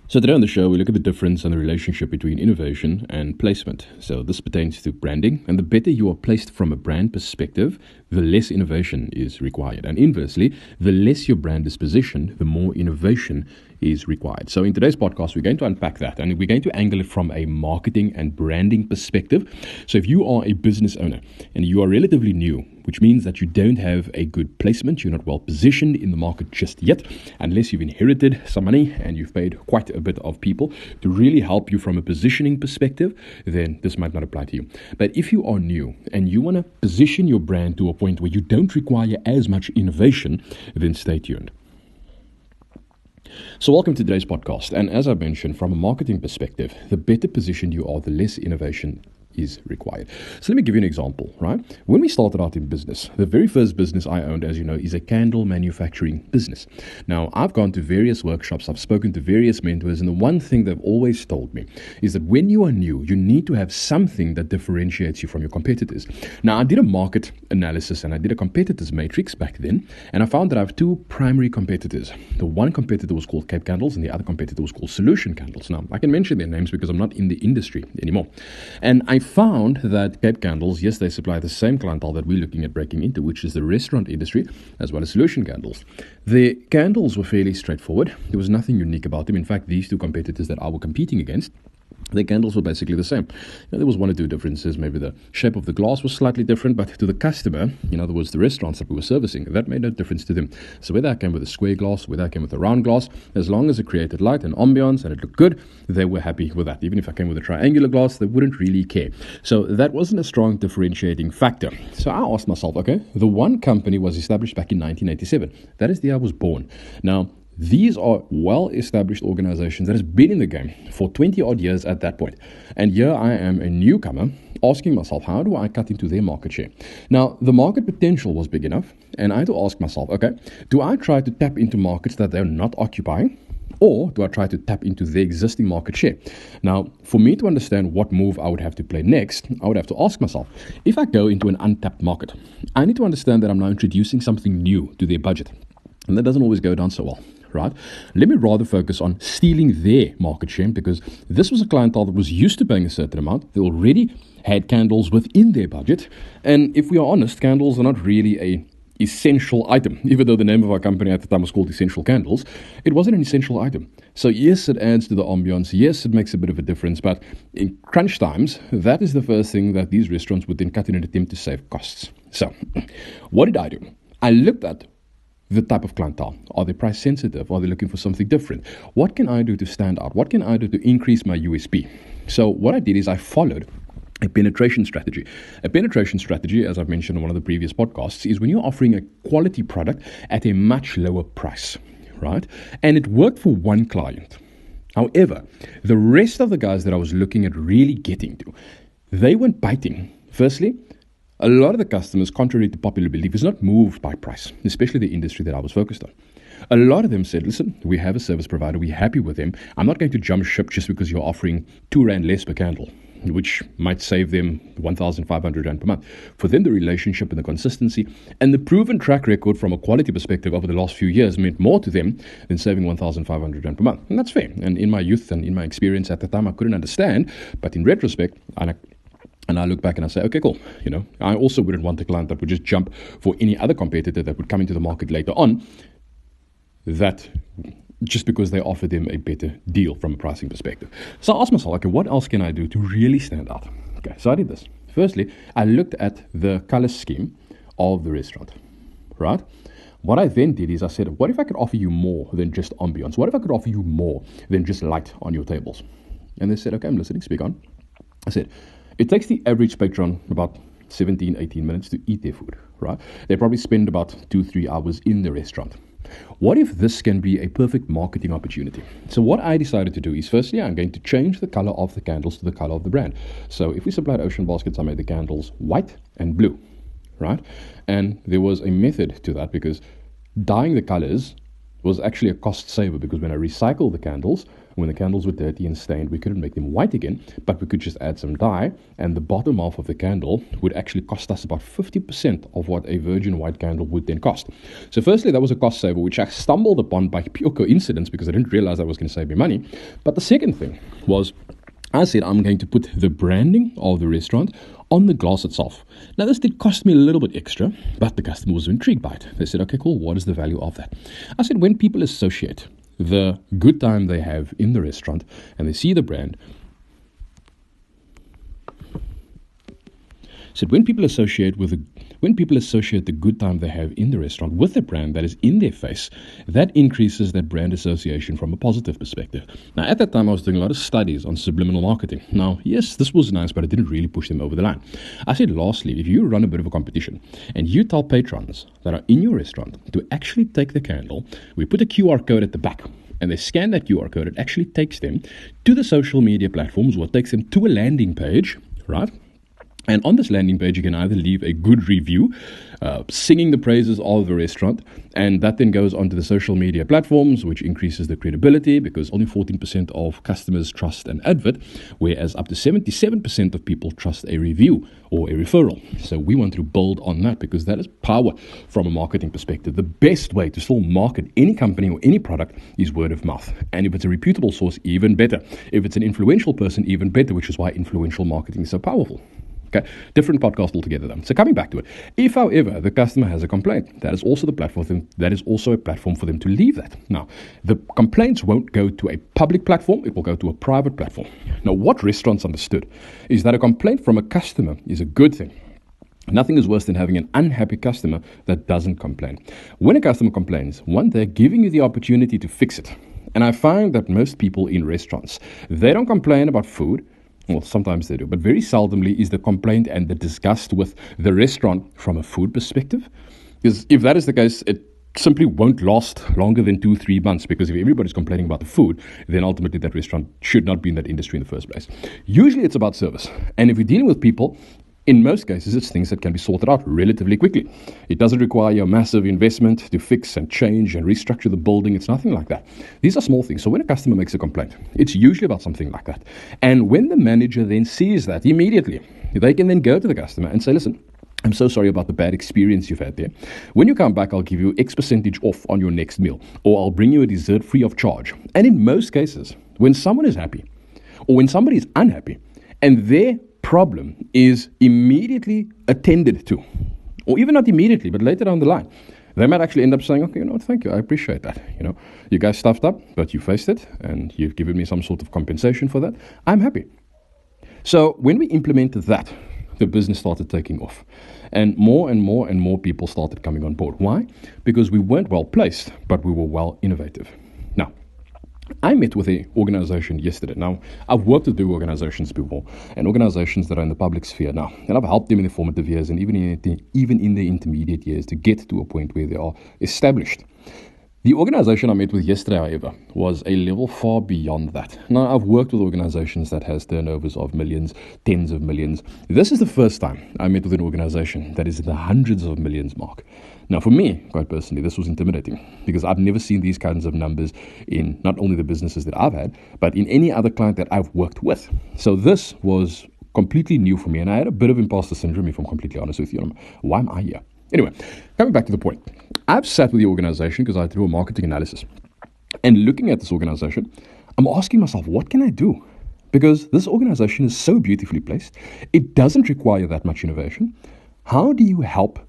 So today on the show, we look at the difference and the relationship between innovation and placement. So this pertains to branding, and the better you are placed from a brand perspective, the less innovation is required. And inversely, the less your brand is positioned, the more innovation is required. So in today's podcast, we're going to unpack that, and we're going to angle it from a marketing and branding perspective. So if you are a business owner and you are relatively new, which means that you don't have a good placement, you're not well positioned in the market just yet, unless you've inherited some money and you've paid quite a bit of people to really help you from a positioning perspective, then this might not apply to you. But if you are new and you want to position your brand to a point where you don't require as much innovation, then stay tuned. So welcome to today's podcast. And as I mentioned, from a marketing perspective, the better positioned you are, the less innovation is required. So let me give you an example, right? When we started out in business, the very first business I owned, as you know, is a candle manufacturing business. Now, I've gone to various workshops, I've spoken to various mentors, and the one thing they've always told me is that when you are new, you need to have something that differentiates you from your competitors. Now, I did a market analysis and I did a competitors matrix back then, and I found that I have two primary competitors. The one competitor was called Cape Candles and the other competitor was called Solution Candles. Now, I can mention their names because I'm not in the industry anymore. And I found that Cape Candles, yes, they supply the same clientele that we're looking at breaking into, which is the restaurant industry, as well as Solution Candles. The candles were fairly straightforward. There was nothing unique about them. In fact, these two competitors that I was competing against, the candles were basically the same. There was one or two differences. Maybe the shape of the glass was slightly different, but to the customer, in other words, the restaurants that we were servicing, that made no difference to them. So whether I came with a square glass, whether I came with a round glass, as long as it created light and ambiance and it looked good, they were happy with that. Even if I came with a triangular glass, they wouldn't really care. So that wasn't a strong differentiating factor. So I asked myself, okay, the one company was established back in 1987. That is the year I was born. Now, these are well-established organizations that has been in the game for 20-odd years at that point. And here I am, a newcomer, asking myself, how do I cut into their market share? Now, the market potential was big enough, and I had to ask myself, okay, do I try to tap into markets that they're not occupying? Or do I try to tap into their existing market share? Now, for me to understand what move I would have to play next, I would have to ask myself, if I go into an untapped market, I need to understand that I'm now introducing something new to their budget. And that doesn't always go down so well. Right? Let me rather focus on stealing their market share, because this was a clientele that was used to paying a certain amount. They already had candles within their budget. And if we are honest, candles are not really a essential item. Even though the name of our company at the time was called Essential Candles, it wasn't an essential item. So yes, it adds to the ambiance. Yes, it makes a bit of a difference. But in crunch times, that is the first thing that these restaurants would then cut in an attempt to save costs. So what did I do? I looked at the type of clientele. Are they price sensitive? Are they looking for something different? What can I do to stand out? What can I do to increase my USP? So what I did is I followed a penetration strategy. A penetration strategy, as I've mentioned in one of the previous podcasts, is when you're offering a quality product at a much lower price, right? And it worked for one client. However, the rest of the guys that I was looking at really getting to, they weren't biting. Firstly, a lot of the customers, contrary to popular belief, is not moved by price, especially the industry that I was focused on. A lot of them said, listen, we have a service provider, we're happy with them. I'm not going to jump ship just because you're offering 2 Rand less per candle, which might save them 1,500 Rand per month. For them, the relationship and the consistency and the proven track record from a quality perspective over the last few years meant more to them than saving 1,500 Rand per month. And that's fair. And in my youth and in my experience at the time, I couldn't understand. But in retrospect, and I look back and I say, okay, cool. I also wouldn't want a client that would just jump for any other competitor that would come into the market later on, that just because they offered them a better deal from a pricing perspective. So I asked myself, okay, what else can I do to really stand out? Okay, so I did this. Firstly, I looked at the color scheme of the restaurant, right? What I then did is I said, what if I could offer you more than just ambience? What if I could offer you more than just light on your tables? And they said, okay, I'm listening, speak on. I said, it takes the average patron about 17, 18 minutes to eat their food, right? They probably spend about 2-3 hours in the restaurant. What if this can be a perfect marketing opportunity? So what I decided to do is, firstly, I'm going to change the color of the candles to the color of the brand. So if we supplied Ocean Baskets, I made the candles white and blue, right? And there was a method to that, because dyeing the colors was actually a cost saver, because when I recycled the candles, when the candles were dirty and stained, we couldn't make them white again, but we could just add some dye, and the bottom half of the candle would actually cost us about 50% of what a virgin white candle would then cost. So firstly, that was a cost saver, which I stumbled upon by pure coincidence because I didn't realize that was going to save me money. But the second thing was, I said I'm going to put the branding of the restaurant on the glass itself. Now, this did cost me a little bit extra, but the customer was intrigued by it. They said, okay, cool, what is the value of that? I said, when people associate the good time they have in the restaurant and they see the brand, said when people associate the good time they have in the restaurant with the brand that is in their face, that increases that brand association from a positive perspective. Now, at that time, I was doing a lot of studies on subliminal marketing. Now, yes, this was nice, but it didn't really push them over the line. I said, lastly, if you run a bit of a competition and you tell patrons that are in your restaurant to actually take the candle, we put a QR code at the back, and they scan that QR code, it actually takes them to the social media platforms, or it takes them to a landing page, right? And on this landing page, you can either leave a good review, singing the praises of the restaurant, and that then goes onto the social media platforms, which increases the credibility, because only 14% of customers trust an advert, whereas up to 77% of people trust a review or a referral. So we want to build on that, because that is power from a marketing perspective. The best way to still market any company or any product is word of mouth. And if it's a reputable source, even better. If it's an influential person, even better, which is why influential marketing is so powerful. Okay, different podcast altogether then. So coming back to it, if however the customer has a complaint, that is also the platform for them, that is also a platform for them to leave that. Now, the complaints won't go to a public platform, it will go to a private platform. Now, what restaurants understood is that a complaint from a customer is a good thing. Nothing is worse than having an unhappy customer that doesn't complain. When a customer complains, one, they're giving you the opportunity to fix it. And I find that most people in restaurants, they don't complain about food. Well, sometimes they do, but very seldomly is the complaint and the disgust with the restaurant from a food perspective. Because if that is the case, it simply won't last longer than 2-3 months, because if everybody's complaining about the food, then ultimately that restaurant should not be in that industry in the first place. Usually it's about service. And if you're dealing with people, in most cases, it's things that can be sorted out relatively quickly. It doesn't require a massive investment to fix and change and restructure the building. It's nothing like that. These are small things. So when a customer makes a complaint, it's usually about something like that. And when the manager then sees that, immediately, they can then go to the customer and say, listen, I'm so sorry about the bad experience you've had there. When you come back, I'll give you X percentage off on your next meal, or I'll bring you a dessert free of charge. And in most cases, when someone is happy, or when somebody is unhappy, and their problem is immediately attended to, or even not immediately, but later down the line, they might actually end up saying, okay, you know what, thank you, I appreciate that. You know, you guys stuffed up, but you faced it, and you've given me some sort of compensation for that. I'm happy. So when we implemented that, the business started taking off, and more people started coming on board. Why? Because we weren't well placed, but we were well innovative. Now, I met with an organization yesterday. Now, I've worked with big organizations before, and organizations that are in the public sphere now, and I've helped them in the formative years and even in the intermediate years to get to a point where they are established. The organization I met with yesterday, however, was a level far beyond that. Now, I've worked with organizations that has turnovers of millions, tens of millions. This is the first time I met with an organization that is in the hundreds of millions mark. Now, for me, quite personally, this was intimidating, because I've never seen these kinds of numbers in not only the businesses that I've had, but in any other client that I've worked with. So this was completely new for me, and I had a bit of imposter syndrome, if I'm completely honest with you. Why am I here? Anyway, coming back to the point, I've sat with the organization because I threw a marketing analysis. And looking at this organization, I'm asking myself, what can I do? Because this organization is so beautifully placed. It doesn't require that much innovation. How do you help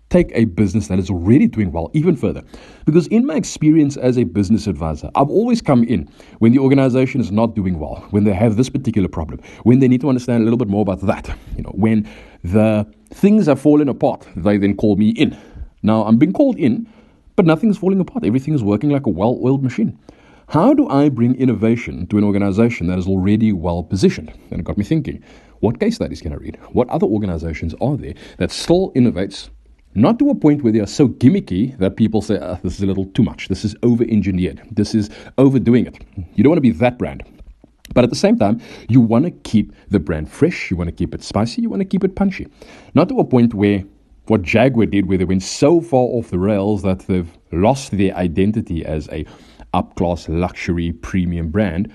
take a business that is already doing well even further? Because in my experience as a business advisor, I've always come in when the organization is not doing well, when they have this particular problem, when they need to understand a little bit more about that, when the things have fallen apart, they then call me in. Now, I'm being called in, but nothing is falling apart. Everything is working like a well-oiled machine. How do I bring innovation to an organization that is already well-positioned? And it got me thinking, what case studies can I read? What other organizations are there that still innovates, not to a point where they are so gimmicky that people say, this is a little too much. This is over-engineered. This is overdoing it. You don't want to be that brand. But at the same time, you want to keep the brand fresh. You want to keep it spicy. You want to keep it punchy. Not to a point where what Jaguar did, where they went so far off the rails that they've lost their identity as a up-class luxury premium brand,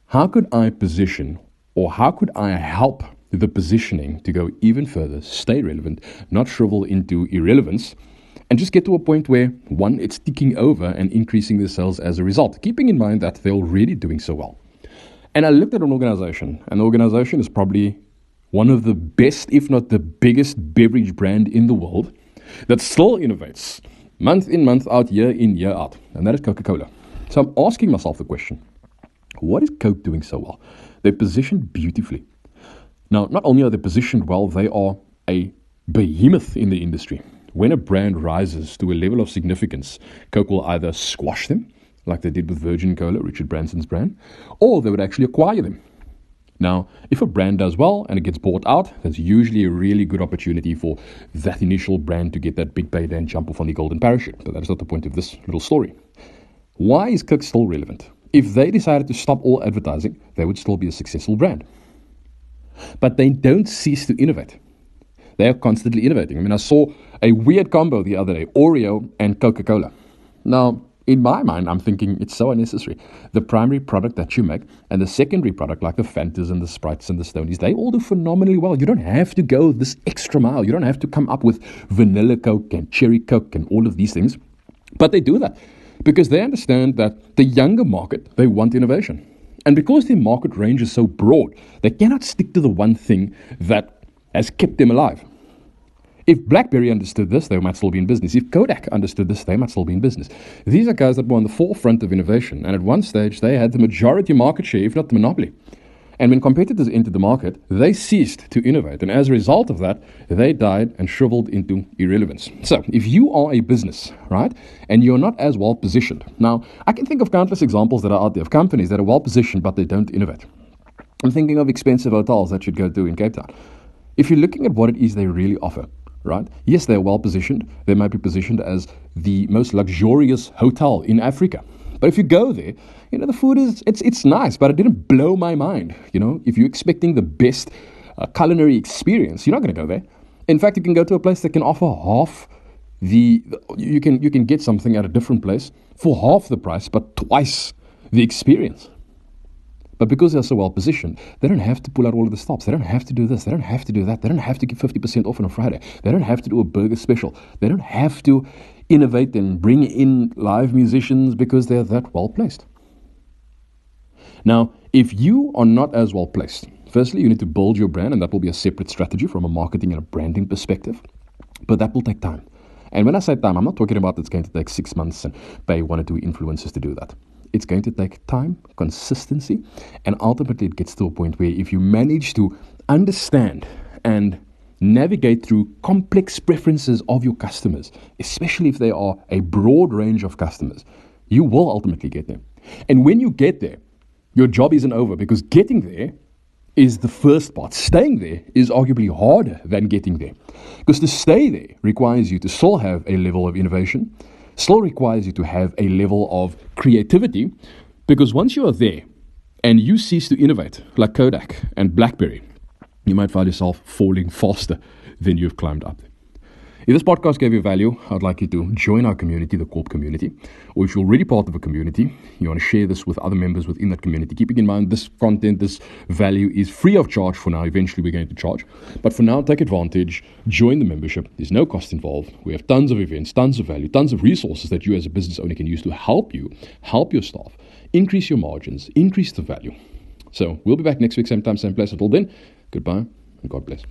how could I position, or how could I help the positioning to go even further, stay relevant, not shrivel into irrelevance, and just get to a point where, one, it's ticking over and increasing the sales as a result, keeping in mind that they're already doing so well. And I looked at an organization, and the organization is probably one of the best, if not the biggest beverage brand in the world that still innovates month in, month out, year in, year out, and that is Coca-Cola. So I'm asking myself the question, what is Coke doing so well? They're positioned beautifully. Now, not only are they positioned well, they are a behemoth in the industry. When a brand rises to a level of significance, Coke will either squash them, like they did with Virgin Cola, Richard Branson's brand, or they would actually acquire them. Now, if a brand does well and it gets bought out, that's usually a really good opportunity for that initial brand to get that big payday and jump off on the golden parachute. But that is not the point of this little story. Why is Coke still relevant? If they decided to stop all advertising, they would still be a successful brand. But they don't cease to innovate. They are constantly innovating. I mean, I saw a weird combo the other day, Oreo and Coca-Cola. Now, in my mind, I'm thinking it's so unnecessary. The primary product that you make and the secondary product, like the Fantas and the Sprites and the Stonies, they all do phenomenally well. You don't have to go this extra mile. You don't have to come up with vanilla Coke and cherry Coke and all of these things. But they do that because they understand that the younger market, they want innovation. And because their market range is so broad, they cannot stick to the one thing that has kept them alive. If BlackBerry understood this, they might still be in business. If Kodak understood this, they might still be in business. These are guys that were on the forefront of innovation, and at one stage, they had the majority market share, if not the monopoly. And when competitors entered the market, they ceased to innovate, and as a result of that, they died and shriveled into irrelevance. So, if you are a business, right, and you're not as well positioned, now, I can think of countless examples that are out there of companies that are well positioned, but they don't innovate. I'm thinking of expensive hotels that you'd go to in Cape Town. If you're looking at what it is they really offer, right? Yes, they're well positioned. They might be positioned as the most luxurious hotel in Africa. But if you go there, the food it's nice, but it didn't blow my mind. If you're expecting the best culinary experience, you're not going to go there. In fact, you can go to a place that can offer half you can get something at a different place for half the price, but twice the experience. But because they're so well positioned, they don't have to pull out all of the stops. They don't have to do this. They don't have to do that. They don't have to give 50% off on a Friday. They don't have to do a burger special. They don't have to innovate and bring in live musicians because they're that well placed. Now, if you are not as well placed, firstly, you need to build your brand, and that will be a separate strategy from a marketing and a branding perspective. But that will take time. And when I say time, I'm not talking about it's going to take 6 months and pay 1 or 2 influencers to do that. It's going to take time, consistency, and ultimately it gets to a point where if you manage to understand and navigate through complex preferences of your customers, especially if they are a broad range of customers, you will ultimately get there. And when you get there, your job isn't over, because getting there is the first part. Staying there is arguably harder than getting there, because to stay there requires you to still have a level of innovation, still requires you to have a level of creativity, because once you are there and you cease to innovate, like Kodak and BlackBerry, you might find yourself falling faster than you've climbed up. If this podcast gave you value, I'd like you to join our community, the Corp community, or if you're already part of a community, you want to share this with other members within that community, keeping in mind this content, this value is free of charge for now. Eventually we're going to charge, but for now, take advantage, join the membership. There's no cost involved. We have tons of events, tons of value, tons of resources that you as a business owner can use to help you, help your staff, increase your margins, increase the value. So we'll be back next week, same time, same place. Until then, goodbye and God bless.